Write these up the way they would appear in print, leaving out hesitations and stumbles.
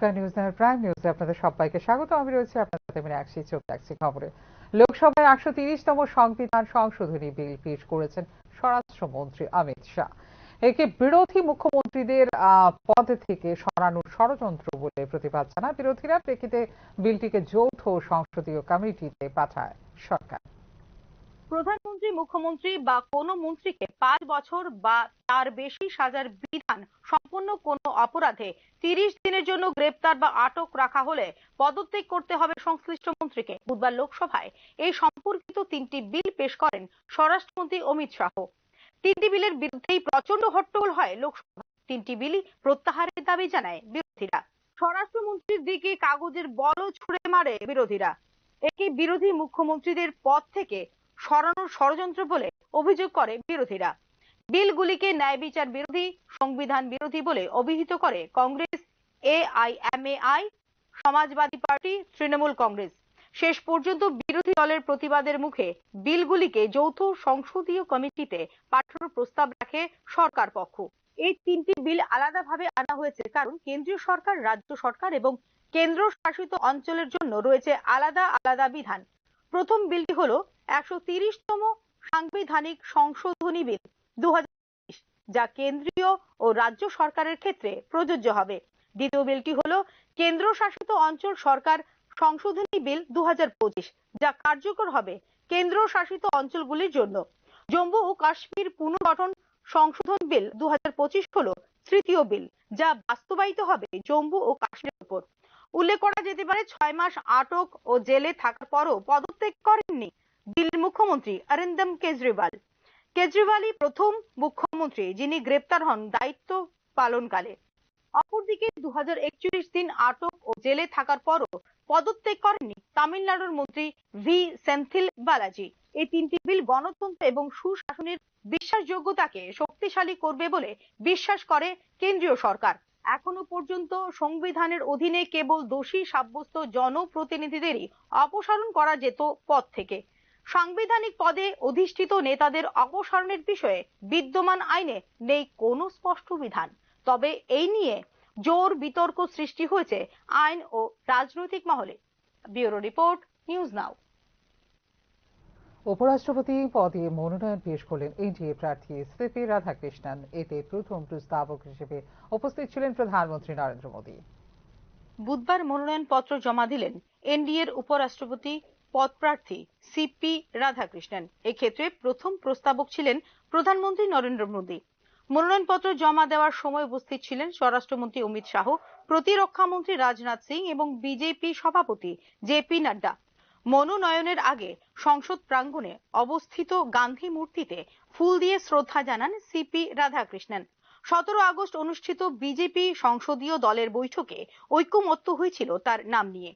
নমস্কার, news nine prime নিউজে আপনাদের সবাইকে স্বাগত। আমি রয়েছি আপনাদের সাথে মিনাক্ষী। চোখ রাখছি খবরে। লোকসভায় 130তম সংবিধান সংশোধনী বিল পেশ করেছেন স্বরাষ্ট্রমন্ত্রী অমিত শাহ। একে বিরোধী মুখ্যমন্ত্রীদের পদ থেকে সরানোর ষড়যন্ত্র বলে প্রতিবাদ জানায় বিরোধীরা। প্রেক্ষিতে বিলটিকে যৌথ সংসদীয় কমিটিতে পাঠায় সরকার। প্রধানমন্ত্রী, মুখ্যমন্ত্রী বা কোনো মন্ত্রীকে 5 বছর বা তার বেশি সাজার বিধান সম্পন্ন কোনো অপরাধে 30 দিনের জন্য গ্রেপ্তার বা আটক রাখা হলে পদত্যাগ করতে হবে সংশ্লিষ্ট মন্ত্রীকে। বুধবার লোকসভায় এই সম্পর্কিত 3টি বিল পেশ করেন স্বরাষ্ট্রমন্ত্রী অমিত শাহ। 3টি বিলের বিরুদ্ধেই প্রচন্ড হট্টগোল হয় লোকসভায়। 3টি বিলই প্রত্যাহারের দাবি জানায় বিরোধীরা। স্বরাষ্ট্রমন্ত্রীর দিকে কাগজের বলও ছুড়ে মারে বিরোধীরা। একে বিরোধী মুখ্যমন্ত্রীদের পদ থেকে সরানোর ষড়যন্ত্র বলে অভিযোগ করে বিরোধীরা। বিলগুলিকে ন্যায় বিচার বিরোধী, সংবিধান বিরোধী বলে অভিহিত করে কংগ্রেস, এআইএমএআই, সমাজবাদী পার্টি, তৃণমূল কংগ্রেস। শেষ পর্যন্ত বিরোধী দলের প্রতিবাদের মুখে বিলগুলিকে যৌথ সংসদীয় কমিটিতে পাঠানোর প্রস্তাব রাখে সরকার পক্ষ। এই 3টি বিল আলাদাভাবে আনা হয়েছে কারণ কেন্দ্রীয় সরকার, রাজ্য সরকার এবং কেন্দ্র শাসিত অঞ্চলের জন্য রয়েছে আলাদা আলাদা বিধান। প্রথম বিলটি হলো 130তম সাংবিধানিক সংশোধনী বিল 2020, যা কেন্দ্রীয় ও রাজ্য সরকারের ক্ষেত্রে প্রযোজ্য হবে। দ্বিতীয় বিলটি হলো কেন্দ্র শাসিত অঞ্চল সরকার সংশোধনী বিল 2025, যা কার্যকর হবে কেন্দ্র শাসিত অঞ্চলগুলির জন্য। জম্মু ও কাশ্মীর পুনর্গঠন সংশোধন বিল 2025 হলো তৃতীয় বিল, যা বাস্তবায়িত হবে জম্মু ও কাশ্মীরের উপর। উল্লেখ করা যেতে পারে 6 মাস আটক ও জেলে থাকার পরও পদত্যাগ করেননি দিল্লির মুখ্যমন্ত্রী অরিন্দম কেজরিওয়াল। কেজরিওয়ালই প্রথম মুখ্যমন্ত্রী যিনি গ্রেপ্তার হন দায়িত্ব পালনকালে। অপরদিকে 2041 দিন আটক ও জেলে থাকার পরও পদত্যাগ করেননি তামিলনাড়ুর মন্ত্রী ভি সেন্থিল বালাজি। এই 3টি বিল গণতন্ত্র এবং সুশাসনের বিশ্বাসযোগ্যতাকে শক্তিশালী করবে বলে বিশ্বাস করে কেন্দ্রীয় সরকার। এখনো পর্যন্ত সংবিধানের অধীনে কেবল দোষী সাব্যস্ত জনপ্রতিনিধিদেরই অপসারণ করা যেত পদ থেকে। সাংবিধানিক পদে অধিষ্ঠিত নেতাদের অপসারণের বিষয়ে বিদ্যমান আইনে নেই কোনো স্পষ্ট বিধান। তবে এই নিয়ে জোর বিতর্ক সৃষ্টি হয়েছে আইন ও রাজনৈতিক মহলে। ব্যুরো রিপোর্ট, নিউজ নাও। উপরাষ্ট্রপতি পদে মনোনয়ন পেশ করলেন এনডিএ প্রার্থী সিপি রাধাকৃষ্ণন। এতে প্রথম প্রস্তাবক হিসেবে উপস্থিত ছিলেন প্রধানমন্ত্রী নরেন্দ্র মোদী। বুধবার মনোনয়নপত্র জমা দিলেন এনডিএর উপরাষ্ট্রপতি পদপ্রার্থী সিপি রাধাকৃষ্ণন। এক্ষেত্রে প্রথম প্রস্তাবক ছিলেন প্রধানমন্ত্রী নরেন্দ্র মোদী। মনোনয়নপত্র জমা দেওয়ার সময় উপস্থিত ছিলেন স্বরাষ্ট্রমন্ত্রী অমিত শাহ, প্রতিরক্ষামন্ত্রী রাজনাথ সিং এবং বিজেপি সভাপতি জেপি নাড্ডা। মনোনয়নের আগে সংসদ প্রাঙ্গণে অবস্থিত গান্ধী মূর্তিতে ফুল দিয়ে শ্রদ্ধা জানান সিপি রাধাকৃষ্ণন। 17 আগস্ট অনুষ্ঠিত বিজেপি সংসদীয় দলের বৈঠকে ঐকমত্য হয়েছিল তার নাম নিয়ে।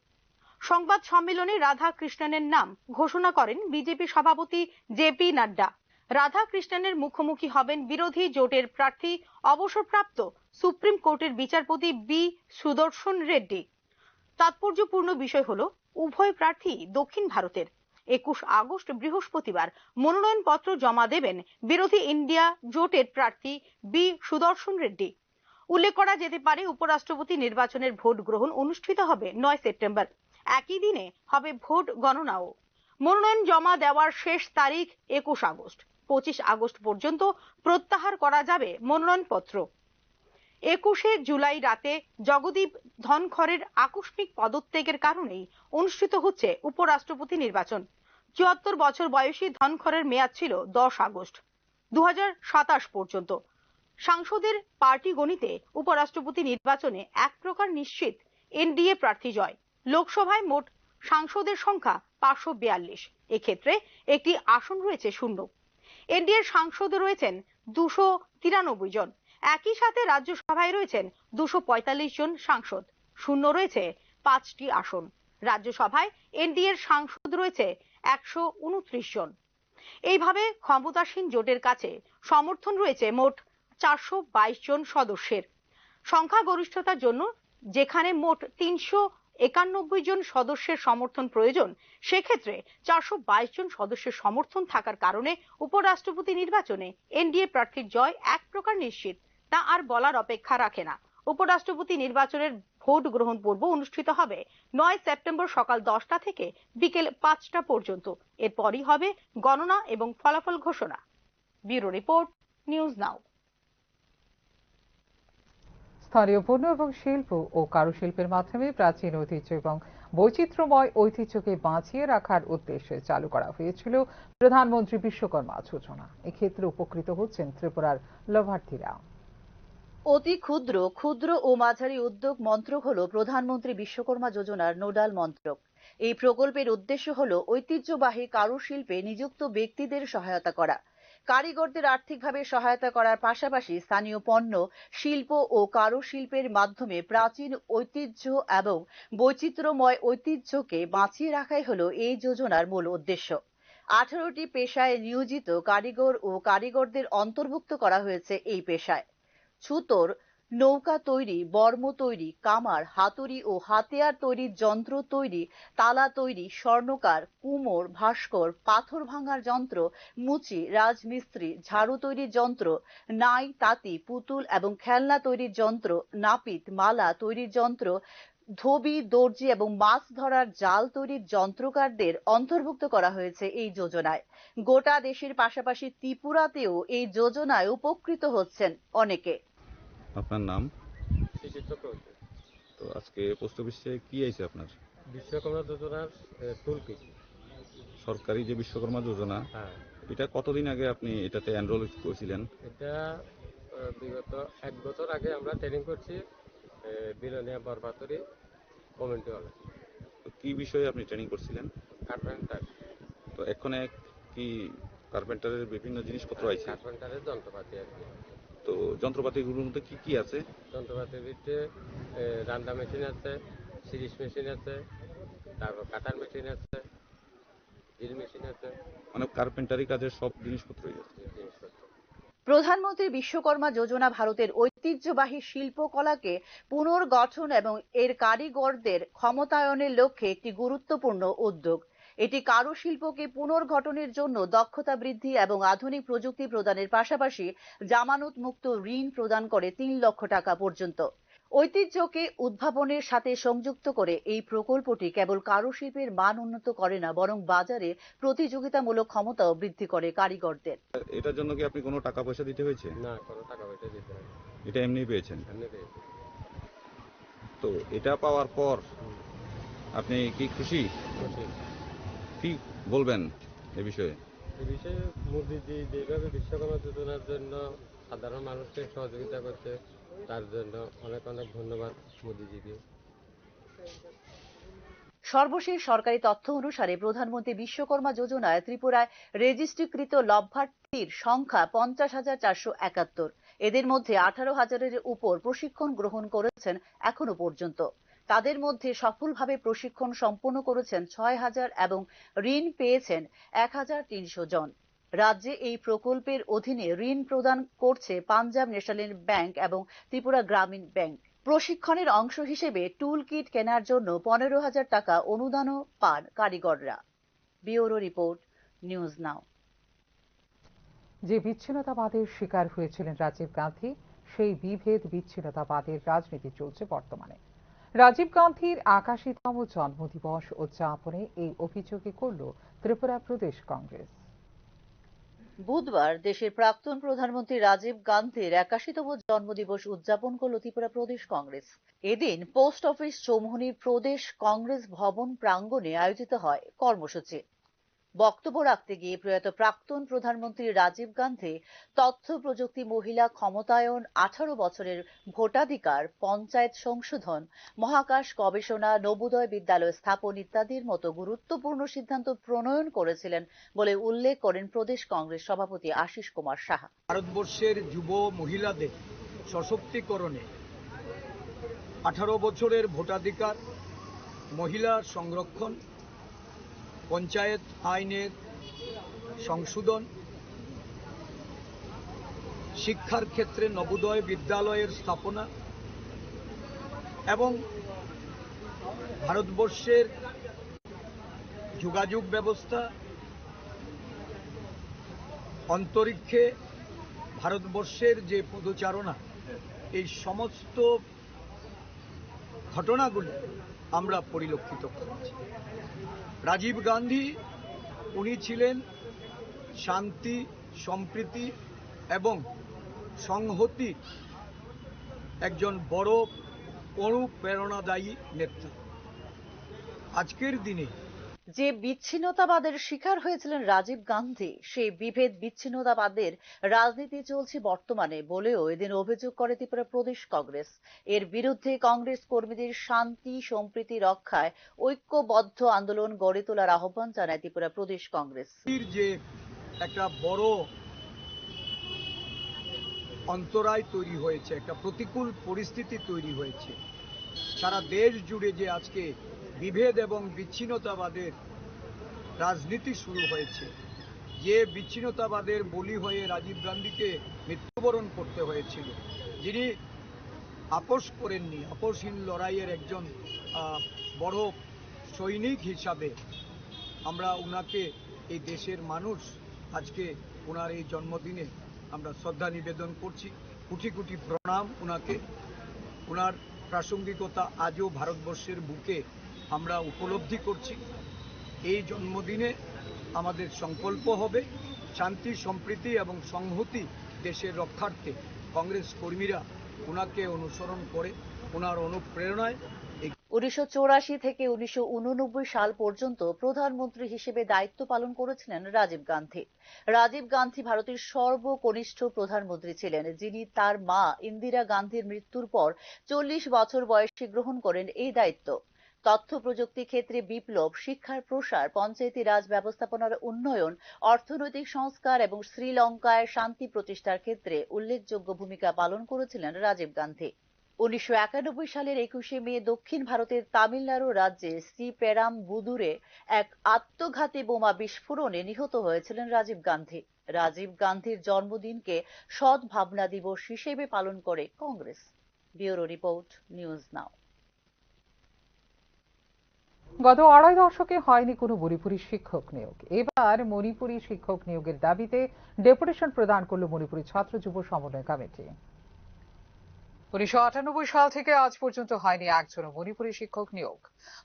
সংবাদ সম্মেলনে রাধাকৃষ্ণনের নাম ঘোষণা করেন বিজেপি সভাপতি জেপি নাড্ডা। রাধাকৃষ্ণনের মুখোমুখি হবেন বিরোধী জোটের প্রার্থী অবসরপ্রাপ্ত সুপ্রিম কোর্টের বিচারপতি বি সুদর্শন রেড্ডি। তাৎপর্যপূর্ণ বিষয় হলো উভয় প্রার্থী দক্ষিণ ভারতের। 21 আগস্ট বৃহস্পতিবার মনোনয়নপত্র জমা দেবেন বিরোধী ইন্ডিয়া জোটের প্রার্থী বি সুদর্শন রেড্ডি। উল্লেখ করা যেতে পারে উপরাষ্ট্রপতি নির্বাচনের ভোট গ্রহণ অনুষ্ঠিত হবে 9 সেপ্টেম্বর। একই দিনে হবে ভোট গণনাও। মনোনয়ন জমা দেওয়ার শেষ তারিখ 21 আগস্ট। 25 আগস্ট পর্যন্ত প্রত্যাহার করা যাবে মনোনয়নপত্র। 21শে জুলাই রাতে জগদীপ ধনখড়ের আকস্মিক পদত্যাগের কারণেই অনুষ্ঠিত হচ্ছে উপরাষ্ট্রপতি নির্বাচন। 74 বছর বয়সী ধনখড়ের মেয়াদ ছিল 10 আগস্ট 2027 পর্যন্ত। সাংসদের পার্টি গণিতে উপরাষ্ট্রপতি নির্বাচনে এক প্রকার নিশ্চিত এনডিএ প্রার্থী জয়। লোকসভায় মোট সাংসদের সংখ্যা 542। এক্ষেত্রে একটি আসন রয়েছে শূন্য। এনডিএর সাংসদ রয়েছেন 293 জন। একই সাথে রাজ্যসভায় রয়েছেন 245 জন সাংসদ। শূন্য রয়েছে 5টি আসন। রাজ্যসভায় এনডিএর সাংসদ রয়েছে 129 জন। এইভাবে ক্ষমতাসীন জোটের কাছে সমর্থন রয়েছে মোট 422 জন সদস্যের। সংখ্যাগরিষ্ঠতার জন্য যেখানে মোট 391 জন সদস্যের সমর্থন প্রয়োজন, সেক্ষেত্রে 422 জন সদস্যের সমর্থন থাকার কারণে উপরাষ্ট্রপতি নির্বাচনে এনডিএ প্রার্থীর জয় এক প্রকার নিশ্চিত। তা আর বলার অপেক্ষা রাখে না। উপরাষ্ট্রপতি নির্বাচনের ভোট গ্রহণ পর্ব অনুষ্ঠিত হবে 9 সেপ্টেম্বর সকাল 10টা থেকে বিকেল 5টা পর্যন্ত। এরপরই হবে গণনা এবং ফলাফল ঘোষণা। ব্যুরো রিপোর্ট, নিউজ নাও। স্থানীয় পণ্য এবং শিল্প ও কারুশিল্পের মাধ্যমে প্রাচীন ঐতিহ্য এবং বৈচিত্র্যময় ঐতিহ্যকে বাঁচিয়ে রাখার উদ্দেশ্যে চালু করা হয়েছিল প্রধানমন্ত্রী বিশ্বকর্মা যোজনা। এক্ষেত্রে উপকৃত হচ্ছেন ত্রিপুরার লাভার্থীরা। অতি ক্ষুদ্র ক্ষুদ্র ও মাঝারি উদ্যোগ মন্ত্রক হল প্রধানমন্ত্রী বিশ্বকর্মা যোজনার নোডাল মন্ত্রক। এই প্রকল্পের উদ্দেশ্য হল ঐতিহ্যবাহী কারুশিল্পে নিযুক্ত ব্যক্তিদের সহায়তা করা, কারিগরদের আর্থিকভাবে সহায়তা করার পাশাপাশি স্থানীয় পণ্য, শিল্প ও কারুশিল্পের মাধ্যমে প্রাচীন ঐতিহ্য এবং বৈচিত্র্যময় ঐতিহ্যকে বাঁচিয়ে রাখাই হল এই যোজনার মূল উদ্দেশ্য। 18টি পেশায় নিয়োজিত কারিগর ও কারিগরদের অন্তর্ভুক্ত করা হয়েছে এই পেশায়। ছুতোর, নৌকা তৈরি, বর্ম তৈরি, কামার, হাতুড়ি ও হাতিয়ার তৈরির যন্ত্র তৈরি, তালা তৈরি, স্বর্ণকার, কুমোর, ভাস্কর, পাথর ভাঙার যন্ত্র, মুচি, রাজমিস্ত্রি, ঝাড়ু তৈরির যন্ত্র, নাই, তাঁতি, পুতুল এবং খেলনা তৈরির যন্ত্র, নাপিত, মালা তৈরির যন্ত্র, ধোবি, দর্জি এবং মাছ ধরার জাল তৈরির যন্ত্রকারদের অন্তর্ভুক্ত করা হয়েছে এই যোজনায়। গোটা দেশের পাশাপাশি ত্রিপুরাতেও এই যোজনায় উপকৃত হচ্ছেন অনেকে। আপনার নাম? তো আজকে পোস্ট অফিসে কি আইছে আপনার? বিশ্বকর্মা যোজনার টুল কিট। সরকারি যে বিশ্বকর্মা যোজনা, হ্যাঁ, এটা কতদিন আগে আপনি এটাতে এনরোল করেছিলেন? এটা বিগত 1 বছর আগে আমরা ট্রেনিং করছি বিলোনিয়া বরবাতরি কমিউনিটি হলে। তো কি বিষয়ে আপনি ট্রেনিং করছিলেন? কার্পেন্টার। তো এখানে কি কার্পেন্টারের বিভিন্ন জিনিসপত্র আছে? কার্পেন্টারের যন্ত্রপাতি আর কি। তো যন্ত্রপাতিগুলোর মধ্যে কি কি আছে? যন্ত্রপাতির ভিতরে রান্না মেশিন আছে, সিরিজ মেশিন আছে, তারপর কাটার মেশিন আছে, ড্রিল মেশিন আছে, মানে কার্পেন্টারি কাজের সব জিনিসপত্রই আছে। এই জিনিসপত্র। প্রধানমন্ত্রী বিশ্বকর্মা যোজনা ভারতের ঐতিহ্যবাহী শিল্পকলাকে পুনর্গঠন এবং এর কারিগরদের ক্ষমতায়নের লক্ষ্যে একটি গুরুত্বপূর্ণ উদ্যোগ। এটি কারুশিল্পকে পুনর্গঠনের জন্য দক্ষতা বৃদ্ধি এবং আধুনিক প্রযুক্তি প্রদানের পাশাপাশি জামানত মুক্ত ঋণ প্রদান করে 3 লক্ষ টাকা পর্যন্ত। ঐতিহ্যকে উদ্ভাবনের সাথে সংযুক্ত করে এই প্রকল্পটি কেবল কারুশিল্পের মান উন্নত করে না, বরং বাজারে প্রতিযোগিতামূলক ক্ষমতাও বৃদ্ধি করে কারিগরদের। এটার জন্য কি আপনি কোনো টাকা পয়সা দিতে হয়েছে? না, কোনো টাকা পয়সা দিতে হয় না, এটা এমনি পেয়েছেন? এমনি পেয়েছি। তো এটা পাওয়ার পর আপনি কি খুশি? খুশি। কি বলবেন এ বিষয়ে? এই বিষয়ে মোদিজি যেভাবে বিশ্বকর্মা যোজনার জন্য সাধারণ মানুষকে সহযোগিতা করছে, তার জন্য অনেক অনেক ধন্যবাদ মোদিজিকে। সর্বশেষ সরকারি তথ্য অনুসারে প্রধানমন্ত্রী বিশ্বকর্মা যোজনায় ত্রিপুরায় রেজিস্ট্রিকৃত লাভার্থীর সংখ্যা 50,471। এদের মধ্যে 18,000-এর উপর প্রশিক্ষণ গ্রহণ করেছেন এখনো পর্যন্ত। তাদের মধ্যে সফলভাবে প্রশিক্ষণ সম্পন্ন করেছেন 6,000 এবং ঋণ পেয়েছেন 1,300 জন। রাজ্যে এই প্রকল্পের অধীনে ঋণ প্রদান করছে পাঞ্জাব ন্যাশনাল ব্যাংক এবং ত্রিপুরা গ্রামীণ ব্যাংক। প্রশিক্ষণের অংশ হিসেবে টুল কিট কেনার জন্য 15,000 টাকা অনুদানও পান কারিগররা। ব্যুরো রিপোর্ট, নিউজ নাও। যে বিচ্ছিন্নতাবাদের শিকার হয়েছিলেন রাজীব গান্ধী, সেই বিভেদ বিচ্ছিন্নতাবাদের রাজনীতি চলছে বর্তমানে। রাজীব গান্ধীর 81তম জন্মদিবস উদযাপনে এই অভিযোগই করল ত্রিপুরা প্রদেশ কংগ্রেস। বুধবার দেশের প্রাক্তন প্রধানমন্ত্রী রাজীব গান্ধীর 81তম জন্মদিবস উদযাপন করল ত্রিপুরা প্রদেশ কংগ্রেস। এদিন পোস্ট অফিস চৌমুহনীর প্রদেশ কংগ্রেস ভবন প্রাঙ্গণে আয়োজিত হয় কর্মসূচি। বক্তব্য রাখতে গিয়ে প্রয়াত প্রাক্তন প্রধানমন্ত্রী রাজীব গান্ধী তথ্য প্রযুক্তি, মহিলা ক্ষমতায়ন, 18 বছরের ভোটাধিকার, পঞ্চায়েত সংশোধন, মহাকাশ গবেষণা, নবোদয় বিদ্যালয় স্থাপন ইত্যাদির মতো গুরুত্বপূর্ণ সিদ্ধান্ত প্রণয়ন করেছিলেন বলে উল্লেখ করেন প্রদেশ কংগ্রেস সভাপতি আশিস কুমার সাহা। ভারতবর্ষের যুব মহিলাদের সশক্তিকরণে 18 বছরের ভোটাধিকার, মহিলা সংরক্ষণ, পঞ্চায়েত আইনের সংশোধন, শিক্ষার ক্ষেত্রে নবোদয় বিদ্যালয়ের স্থাপনা এবং ভারতবর্ষের যোগাযোগ ব্যবস্থা, অন্তরিক্ষে ভারতবর্ষের যে পদচারণা, এই সমস্ত ঘটনাগুলি আমরা পরিলক্ষিত করেছি। রাজীব গান্ধী উনি ছিলেন শান্তি, সম্প্রীতি এবং সংহতির একজন বড় অনুপ্রেরণাদায়ী নেতা। আজকের দিনে যে বিচ্ছিন্নতাবাদের শিকার হয়েছিলেন রাজীব গান্ধী, সেই বিভেদ বিচ্ছিন্নতাবাদের রাজনীতি চলছে বর্তমানে বলেও এদিন অভিযোগ করে ত্রিপুরা প্রদেশ কংগ্রেস। এর বিরুদ্ধে কংগ্রেস কর্মীদের শান্তি সম্প্রীতি রক্ষায় ঐক্যবদ্ধ আন্দোলন গড়ে তোলার আহ্বান জানায় ত্রিপুরা প্রদেশ কংগ্রেস। যে একটা বড় অন্তরায় তৈরি হয়েছে, একটা প্রতিকূল পরিস্থিতি তৈরি হয়েছে, সারা দেশ জুড়ে যে আজকে বিভেদ এবং বিচ্ছিন্নতাবাদের রাজনীতি শুরু হয়েছে, যে বিচ্ছিন্নতাবাদের বলি হয়ে রাজীব গান্ধীকে মৃত্যুবরণ করতে হয়েছিল, যিনি আপোষ করেননি, আপোষহীন লড়াইয়ের একজন বড় সৈনিক হিসাবে আমরা উনাকে, এই দেশের মানুষ আজকে ওনার এই জন্মদিনে আমরা শ্রদ্ধা নিবেদন করছি। কোটি কোটি প্রণাম উনাকে। ওনার প্রাসঙ্গিকতা আজও ভারতবর্ষের বুকে আমরা উপলব্ধি করছি। এই জন্মদিনে আমাদের সংকল্প হবে শান্তি, সম্প্রীতি এবং সংহতি দেশের রক্ষার্থে কংগ্রেস কর্মীরা ওনাকে অনুসরণ করে ওনার অনুপ্রেরণায় 1984 থেকে 1989 সাল পর্যন্ত প্রধানমন্ত্রী হিসেবে দায়িত্ব পালন করেছিলেন রাজীব গান্ধী। রাজীব গান্ধী ভারতের সর্বকনিষ্ঠ প্রধানমন্ত্রী ছিলেন, যিনি তার মা ইন্দিরা গান্ধীর মৃত্যুর পর 40 বছর বয়সে গ্রহণ করেন এই দায়িত্ব। তথ্য প্রযুক্তি ক্ষেত্রে বিপ্লব, শিক্ষার প্রসার, পঞ্চায়েতি রাজ ব্যবস্থাপনার উন্নয়ন, অর্থনৈতিক সংস্কার এবং শ্রীলঙ্কায় শান্তি প্রতিষ্ঠার ক্ষেত্রে উল্লেখযোগ্য ভূমিকা পালন করেছিলেন রাজীব গান্ধী। 1991 সালের 21শে মে দক্ষিণ ভারতের তামিলনাড়ু রাজ্যে শ্রীপেরাম্বুদুরে এক আত্মঘাতী বোমা বিস্ফোরণে নিহত হয়েছিলেন রাজীব গান্ধী। রাজীব গান্ধীর জন্মদিনকে সৎ ভাবনা দিবস হিসেবে পালন করে কংগ্রেস। ব্যুরো রিপোর্ট, নিউজ নাও। গত আড়াই দশকে হয়নি কোনো মণিপুরী শিক্ষক নিয়োগ। এবার মণিপুরী শিক্ষক নিয়োগের দাবিতে ডেপুটেশন প্রদান করল মণিপুরী ছাত্র যুব সমন্বয় কমিটি। 1998 সাল থেকে আজ পর্যন্ত হয়নি একজনও মণিপুরী শিক্ষক নিয়োগ।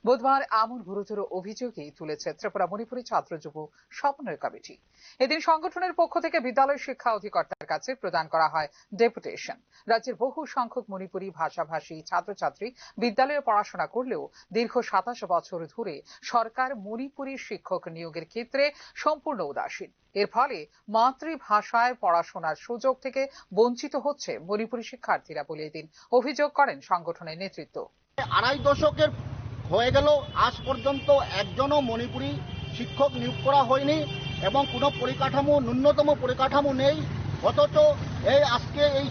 বুধবার এমন গুরুতর অভিযোগই তুলেছে ত্রিপুরা মণিপুরী ছাত্র যুব সমন্বয় কমিটি। এদিন সংগঠনের পক্ষ থেকে বিদ্যালয় শিক্ষা অধিকর্তার কাছে প্রদান করা হয় ডেপুটেশন। রাজ্যের বহু সংখ্যক মণিপুরী ভাষাভাষী ছাত্রছাত্রী বিদ্যালয়ে পড়াশোনা করলেও দীর্ঘ 27 বছর ধরে সরকার মণিপুরী শিক্ষক নিয়োগের ক্ষেত্রে সম্পূর্ণ উদাসীন। এর ফলে মাতৃভাষায় পড়াশোনার সুযোগ থেকে বঞ্চিত হচ্ছে মণিপুরী শিক্ষার্থীরা বলে এদিন অভিযোগ করেন সংগঠনের নেতৃত্ব। আড়াই দশকের হয়ে গেল, আজ পর্যন্ত একজনও মণিপুরী শিক্ষক নিয়োগ করা হয়নি এবং কোনো পরিকাঠামো, ন্যূনতম পরিকাঠামো নেই। অথচ আজকে এই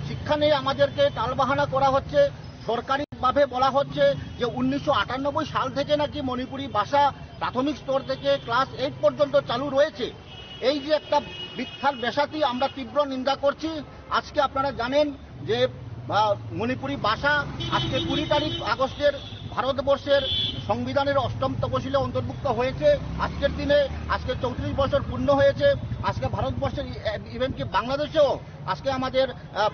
শিক্ষা নিয়ে আমাদেরকে টালবাহানা করা হচ্ছে। সরকারিভাবে বলা হচ্ছে যে 1998 সাল থেকে নাকি মণিপুরী ভাষা প্রাথমিক স্তর থেকে ক্লাস 8 পর্যন্ত চালু রয়েছে। এই যে একটা মিথ্যার বেসাতি, আমরা তীব্র নিন্দা করছি। আজকে আপনারা জানেন যে মণিপুরী ভাষা আজকে 20 তারিখ আগস্টের ভারতবর্ষের সংবিধানের 8ম তফসিলে অন্তর্ভুক্ত হয়েছে। আজকের দিনে আজকে 34 বছর পূর্ণ হয়েছে। আজকে ভারতবর্ষের ইভেন কি বাংলাদেশেও আজকে আমাদের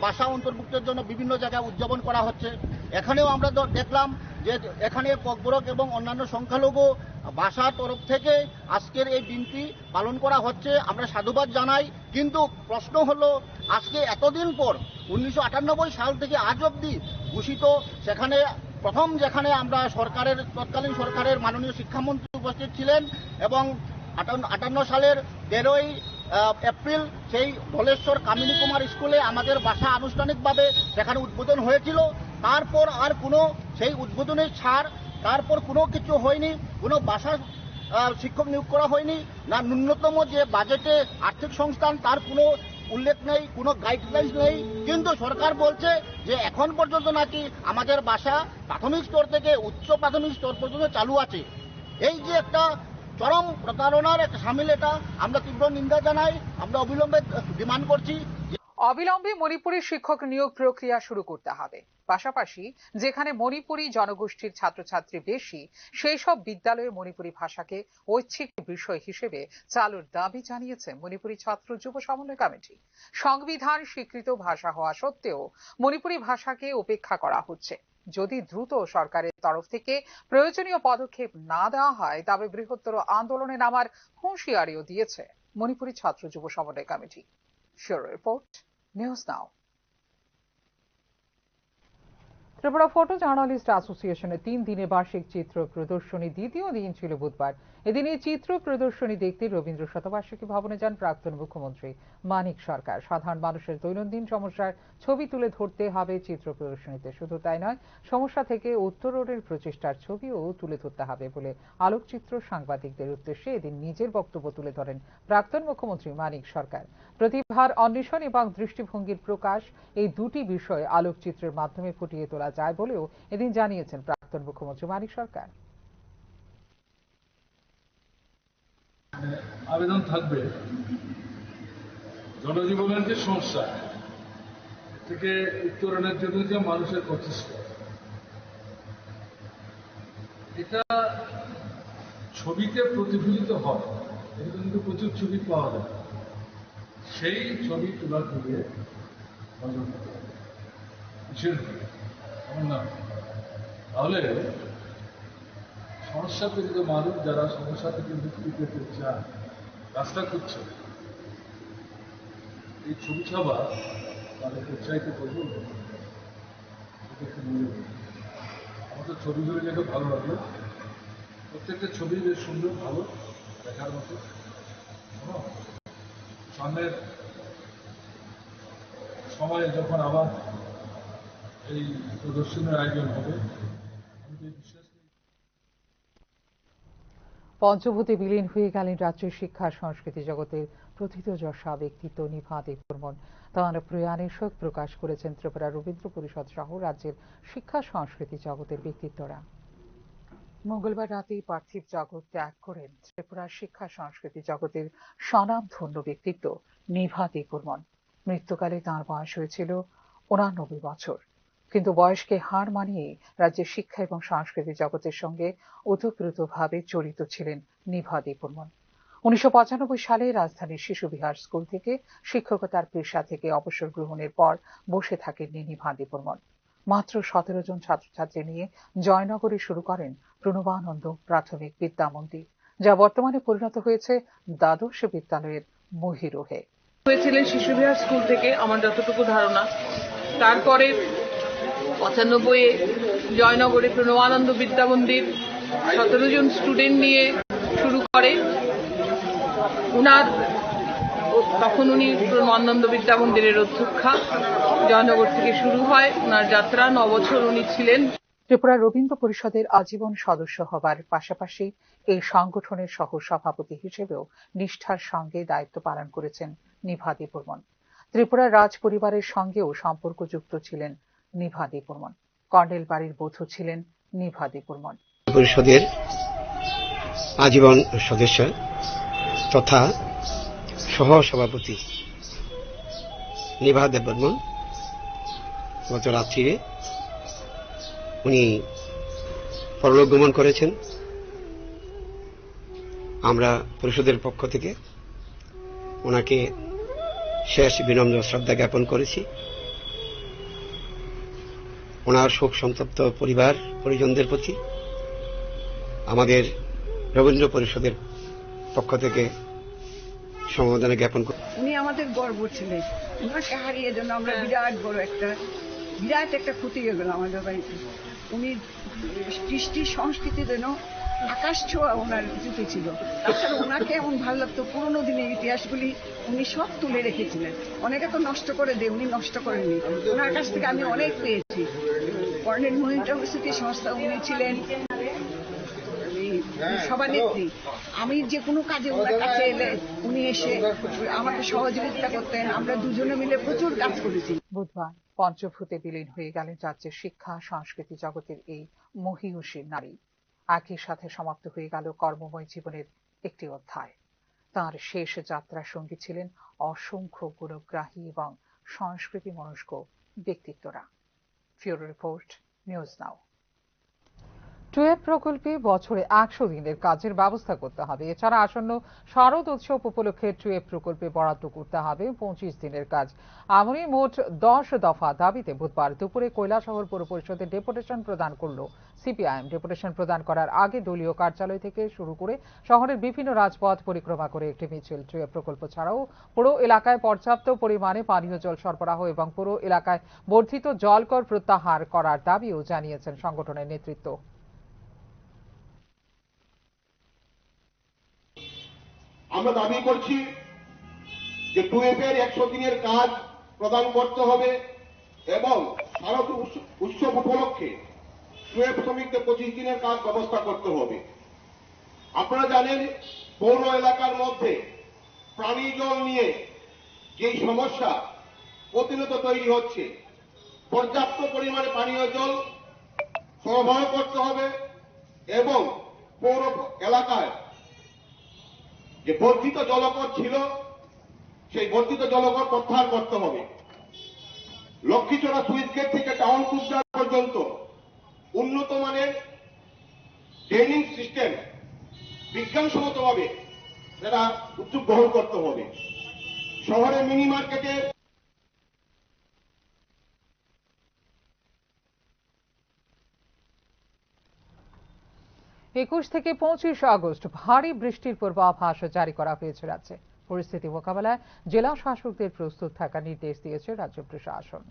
ভাষা অন্তর্ভুক্তের জন্য বিভিন্ন জায়গায় উদযাপন করা হচ্ছে। এখানেও আমরা দেখলাম যে এখানে ককবরক এবং অন্যান্য সংখ্যালঘু ভাষার তরফ থেকে আজকের এই দিনটি পালন করা হচ্ছে। আমরা সাধুবাদ জানাই। কিন্তু প্রশ্ন হলো, আজকে এতদিন পর 1998 সাল থেকে আজ অবধি ঘোষিত, সেখানে প্রথম যেখানে আমরা তৎকালীন সরকারের মাননীয় শিক্ষামন্ত্রী উপস্থিত ছিলেন এবং 58 সালের 13ই এপ্রিল সেই ধলেশ্বর কামিনী কুমার স্কুলে আমাদের ভাষা আনুষ্ঠানিকভাবে সেখানে উদ্বোধন হয়েছিল। তারপর আর কোনো সেই উদ্বোধনের ছাড়, তারপর কোনো কিছু হয়নি। কোনো ভাষার শিক্ষক নিয়োগ করা হয়নি, না ন্যূনতম যে বাজেটে আর্থিক সংস্থান তার কোনো উল্লেখ নেই, কোনো গাইডলাইন্স নেই। কিন্তু সরকার বলছে যে এখন পর্যন্ত নাকি আমাদের ভাষা প্রাথমিক স্তর থেকে উচ্চ প্রাথমিক স্তর পর্যন্ত চালু আছে। এই যে একটা চরম প্রতারণার একটা সামিল, এটা আমরা তীব্র নিন্দা জানাই। আমরা অবিলম্বে ডিমান্ড করছি অবিলম্বে মণিপুরী শিক্ষক নিয়োগ প্রক্রিয়া শুরু করতে হবে। পাশাপাশি যেখানে মণিপুরী জনগোষ্ঠীর ছাত্রছাত্রী বেশি, সেই সব বিদ্যালয়ে মণিপুরী ভাষাকে ঐচ্ছিক বিষয় হিসেবে চালুর দাবি জানিয়েছে মণিপুরী ছাত্র যুব সমন্বয় কমিটি। সংবিধান স্বীকৃত ভাষা হওয়া সত্ত্বেও মণিপুরী ভাষাকে উপেক্ষা করা হচ্ছে। যদি দ্রুত সরকারের তরফ থেকে প্রয়োজনীয় পদক্ষেপ না দেওয়া হয় তবে বৃহত্তর আন্দোলনে নামার হুঁশিয়ারিও দিয়েছে মণিপুরী ছাত্র যুব সমন্বয় কমিটি। ব্যুরো রিপোর্ট, নিউজ নাও। ত্রিপুরা ফটো জার্নালিস্ট অ্যাসোসিয়েশনের 3 দিনের বার্ষিক চিত্র প্রদর্শনী দ্বিতীয় দিন ছিল বুধবার। এদিন এই চিত্র প্রদর্শনী দেখতে রবীন্দ্র শতবার্ষিকী ভবনে যান প্রাক্তন মুখ্যমন্ত্রী মানিক সরকার। সাধারণ মানুষের দৈনন্দিন সমস্যার ছবি তুলে ধরতে হবে চিত্র প্রদর্শনীতে। শুধু তাই নয়, সমস্যা থেকে উত্তরণের প্রচেষ্টার ছবিও তুলে ধরতে হবে বলে আলোকচিত্র সাংবাদিকদের উদ্দেশ্যে এদিন নিজের বক্তব্য তুলে ধরেন প্রাক্তন মুখ্যমন্ত্রী মানিক সরকার। প্রতিভার অন্বেষণ এবং দৃষ্টিভঙ্গির প্রকাশ, এই দুটি বিষয় আলোকচিত্রের মাধ্যমে ফুটিয়ে তোলা যায় বলেও এদিন জানিয়েছেন প্রাক্তন মুখ্যমন্ত্রী মানিক সরকার। আবেদন থাকবে জনজীবনের যে সমস্যা থেকে উত্তরণের জন্য যে মানুষের প্রচেষ্টা, এটা ছবিতে প্রতিফলিত হয়। এরকম কিন্তু প্রচুর ছবি পাওয়া যায়, সেই ছবি তোলা তুলে তাহলে সমস্যা পীড়িত মানুষ যারা সমস্যা থেকে মুক্তি পেতে চায়, রাস্তা খুঁজছে, এই ছবি ছাপা তাদের উৎসাহিত করবো। আমাদের ছবিগুলো দেখে ভালো লাগলো, প্রত্যেকটা ছবি বেশ সুন্দর, ভালো দেখার মতো। সামনের সময়ে যখন আবার এই প্রদর্শনীর আয়োজন হবে, আমি তো বিশ্বাস করি। পঞ্চভূতে বিলীন হয়ে গেলেন রাজ্যের শিক্ষা সংস্কৃতি জগতের প্রথিতযশা ব্যক্তিত্ব নিভা দেববর্মন। তাঁর প্রয়াণে শোক প্রকাশ করেছেন ত্রিপুরা রবীন্দ্র পরিষদ সহ রাজ্যের শিক্ষা সংস্কৃতি জগতের ব্যক্তিত্বরা। মঙ্গলবার রাতেই পার্থিব জগৎ ত্যাগ করেন ত্রিপুরার শিক্ষা সংস্কৃতি জগতের স্বনামধন্য ব্যক্তিত্ব নিভা দেববর্মন। মৃত্যুকালে তাঁর বয়স হয়েছিল 89 বছর। কিন্তু বয়সকে হার মানিয়ে রাজ্যের শিক্ষা এবং সংস্কৃতি জগতের সঙ্গে ওতপ্রোতভাবে জড়িত ছিলেন নিভা দেববর্মন। 1995 সালে রাজধানীর শিশু বিহার স্কুল থেকে শিক্ষকতার পেশা থেকে অবসর গ্রহণের পর বসে থাকেননি নিভা দেববর্মন। মাত্র 17 জন ছাত্রছাত্রী নিয়ে জয়নগরে শুরু করেন প্রণবানন্দ প্রাথমিক বিদ্যা মন্দির, যা বর্তমানে পরিণত হয়েছে দ্বাদশ বিদ্যালয়ের মহিরুহে। হয়েছিলেন শিশু বিহার স্কুল থেকে আমার যতটুকু ধারণা। তারপরে 95-এ জয়নগরে প্রণবানন্দ বিদ্যা মন্দির 17 জন স্টুডেন্ট নিয়ে শুরু করে। তখন উনি প্রণবানন্দ বিদ্যা মন্দিরের অধ্যক্ষা। জয়নগর থেকে শুরু হয় উনার যাত্রা। 9 বছর উনি ছিলেন। ত্রিপুরা রবীন্দ্র পরিষদের আজীবন সদস্য হবার পাশাপাশি এই সংগঠনের সহ সভাপতি হিসেবেও নিষ্ঠার সঙ্গে দায়িত্ব পালন করেছেন নিভা দেববর্মন। ত্রিপুরা রাজ পরিবারের সঙ্গেও সম্পর্কযুক্ত ছিলেন নিভা দেববর্মন। কর্নেল বাড়ির বধূ ছিলেন নিভা দেববর্মন। পরিষদের আজীবন সদস্য তথা সহ সভাপতি নিভা দেববর্মন গত রাত্রিরে উনি পরলোক গমন করেছেন। আমরা পরিষদের পক্ষ থেকে ওনাকে শেষ বিনম্র শ্রদ্ধা জ্ঞাপন করেছি। ওনার শোক সন্তপ্ত পরিবার পরিজনদের প্রতি আমাদের রবীন্দ্র পরিষদের পক্ষ থেকে সমবেদনা জ্ঞাপন করি। উনি আমাদের গর্ব ছিলেন। ওনাকে হারিয়ে জন্য আমরা বিরাট বড় বিরাট একটা ক্ষতি হয়ে গেল আমাদের বাড়িতে। উনি কৃষ্টি সংস্কৃতি যেন আকাশ ছোঁয়া ওনার জুতে ছিল। তাছাড়া ওনাকে এমন ভালো লাগতো, পুরোনো দিনের ইতিহাসগুলি উনি সব তুলে রেখেছিলেন। অনেকে তো নষ্ট করে দেয়, উনি নষ্ট করেননি। ওনার কাছ থেকে আমি অনেক পেয়েছি। কর্নেল মনিটর স্মৃতি সংস্থা উনি ছিলেন সভানেত্রী। আমি যে কোনো কাজে ওনার কাছে এলে উনি এসে আমাকে সহযোগিতা করতেন। আমরা দুজনে মিলে প্রচুর কাজ করেছি। বুধবার পঞ্চভূতে বিলীন হয়ে গেলেন রাজ্যের শিক্ষা সংস্কৃতি জগতের এই মহীয়সী নারী। একই সাথে সমাপ্ত হয়ে গেল কর্মময় জীবনের একটি অধ্যায়। তাঁর শেষ যাত্রা সঙ্গী ছিলেন অসংখ্য গুণগ্রাহী এবং সংস্কৃতি মনস্ক ব্যক্তিত্বরা। Bureau report, news now. টুয়েব প্রকল্পে বছরে 100 দিনের কাজের ব্যবস্থা করতে হবে। এছাড়া আসন্ন শারদ উৎসব উপলক্ষে টুয়েব প্রকল্পে বরাদ্দ করতে হবে 25 দিনের কাজ। এমনই মোট 10 দফা দাবিতে বুধবার দুপুরে কৈলাসহর পৌর পরিষদের ডেপুটেশন প্রদান করল সিপিআইএম। ডেপুটেশন প্রদান করার আগে দলীয় কার্যালয় থেকে শুরু করে শহরের বিভিন্ন রাজপথ পরিক্রমা করে একটি মিছিল। টুয়েব প্রকল্প ছাড়াও পুরো এলাকায় পর্যাপ্ত পরিমাণে পানীয় জল সরবরাহ এবং পুরো এলাকায় বর্ধিত জলকর প্রত্যাহার করার দাবিও জানিয়েছেন সংগঠনের নেতৃত্ব। আমরা দাবি করছি যে টুয়েবের 100 দিনের কাজ প্রদান করতে হবে এবং শারদ উৎসব উপলক্ষে টুয়েব শ্রমিকদের 25 দিনের কাজ ব্যবস্থা করতে হবে। আপনারা জানেন পৌর এলাকার মধ্যে পানীয় জল নিয়ে যে সমস্যা প্রতিনিয়ত তৈরি হচ্ছে, পর্যাপ্ত পরিমাণে পানীয় জল সরবরাহ করতে হবে এবং পৌর এলাকায় যে বর্ধিত জলকর ছিল সেই বর্ধিত জলকর প্রত্যাহার করতে হবে। লক্ষ্মীছড়া সুইচ গেট থেকে টাউন কুবজার পর্যন্ত উন্নত মানের ড্রেনিং সিস্টেম বিজ্ঞানসম্মতভাবে সেটা উদ্যোগ গ্রহণ করতে হবে। শহরে মিনি মার্কেটের 21 থেকে 25 আগস্ট ভারী বৃষ্টির পূর্বাভাস জারি করা হয়েছে রাজ্যে। পরিস্থিতি মোকাবেলায় জেলা শাসকদের প্রস্তুত থাকার নির্দেশ দিয়েছে রাজ্য প্রশাসন।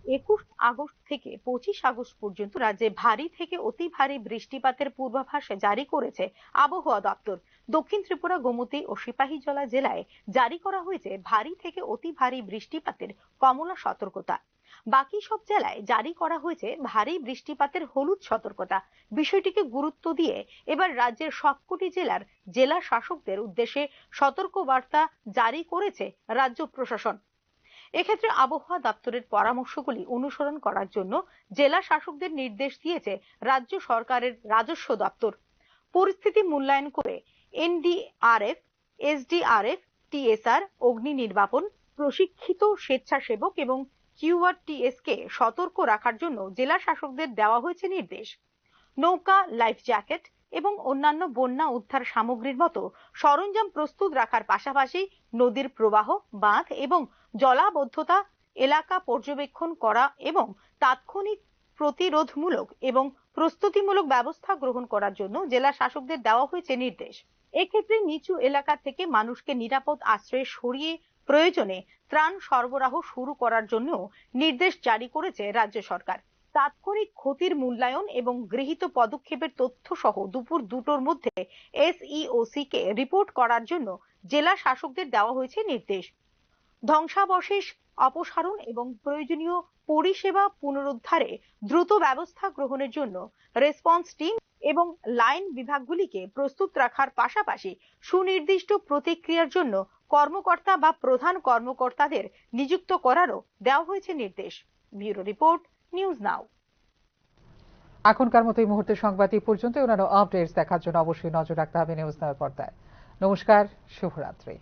21 আগস্ট থেকে 25 আগস্ট পর্যন্ত রাজ্যে ভারী থেকে অতি ভারী বৃষ্টিপাতের পূর্বাভাস জারি করেছে আবহাওয়া দপ্তর। দক্ষিণ ত্রিপুরা, গোমতী ও সিপাহীজলা জেলায় জারি করা হয়েছে ভারী থেকে অতি ভারী বৃষ্টিপাতের কমলা সতর্কতা। বাকি সব জেলায় জারি করা হয়েছে ভারী বৃষ্টিপাতের হলুদ সতর্কতা। বিষয়টিকে গুরুত্ব দিয়ে এবার রাজ্যের সবকটি জেলার জেলা শাসকদের উদ্দেশ্যে সতর্কবার্তা জারি করেছে রাজ্য প্রশাসন। এক্ষেত্রে আবহাওয়া দপ্তরের পরামর্শগুলি অনুসরণ করার জন্য জেলা শাসকদের নির্দেশ দিয়েছে রাজ্য সরকারের রাজস্ব দপ্তর। পরিস্থিতি মূল্যায়ন করে এনডিআরএফ, এসডিআরএফ, টিএসআর, অগ্নি নির্বাপন, প্রশিক্ষিত স্বেচ্ছাসেবক এবং কিউআরটিএস কে সতর্ক রাখার জন্য জেলা শাসকদের দেওয়া হয়েছে নির্দেশ। নৌকা, লাইফ জ্যাকেট এবং অন্যান্য বন্যা উদ্ধার সামগ্রীর মতো সরঞ্জাম প্রস্তুত রাখার পাশাপাশি নদীর প্রবাহ, বাঁধ এবং জলাবদ্ধতা এলাকা পর্যবেক্ষণ করা এবং তাৎক্ষণিক প্রতিরোধমূলক এবং প্রস্তুতিমূলক ব্যবস্থা গ্রহণ করার জন্য জেলা শাসকদের দেওয়া হয়েছে নির্দেশ। এক্ষেত্রে নিচু এলাকা থেকে মানুষকে নিরাপদ আশ্রয়ে সরিয়ে প্রয়োজনে ত্রাণ সরবরাহ শুরু করার জন্য নির্দেশ জারি করেছে রাজ্য সরকার। তাৎক্ষণিক ক্ষতির মূল্যায়ন এবং গৃহীত পদক্ষেপের তথ্য সহ দুপুর 2টোর মধ্যে এসইওসি কে রিপোর্ট করার জন্য জেলা শাসকদের দেওয়া হয়েছে নির্দেশ। ধ্বংসাবশেষ অপসারণ এবং প্রয়োজনীয় পরিষেবা পুনরুদ্ধারে দ্রুত ব্যবস্থা গ্রহণের জন্য রেসপন্স টিম এবং লাইন বিভাগগুলিকে প্রস্তুত রাখার পাশাপাশি সুনির্দিষ্ট প্রতিক্রিয়ার জন্য কর্মকর্তা বা প্রধান কর্মকর্তাদের নিযুক্ত করারও দেওয়া হয়েছে নির্দেশ। ব্যুরো রিপোর্ট, নিউজ নাও। এখনকার মতো এই মুহূর্তে সংবাদ এই পর্যন্ত। অন্যান্য আপডেটস দেখার জন্য অবশ্যই নজর রাখতে হবে নিউজ নাও পর্দায়। নমস্কার, শুভরাত্রি।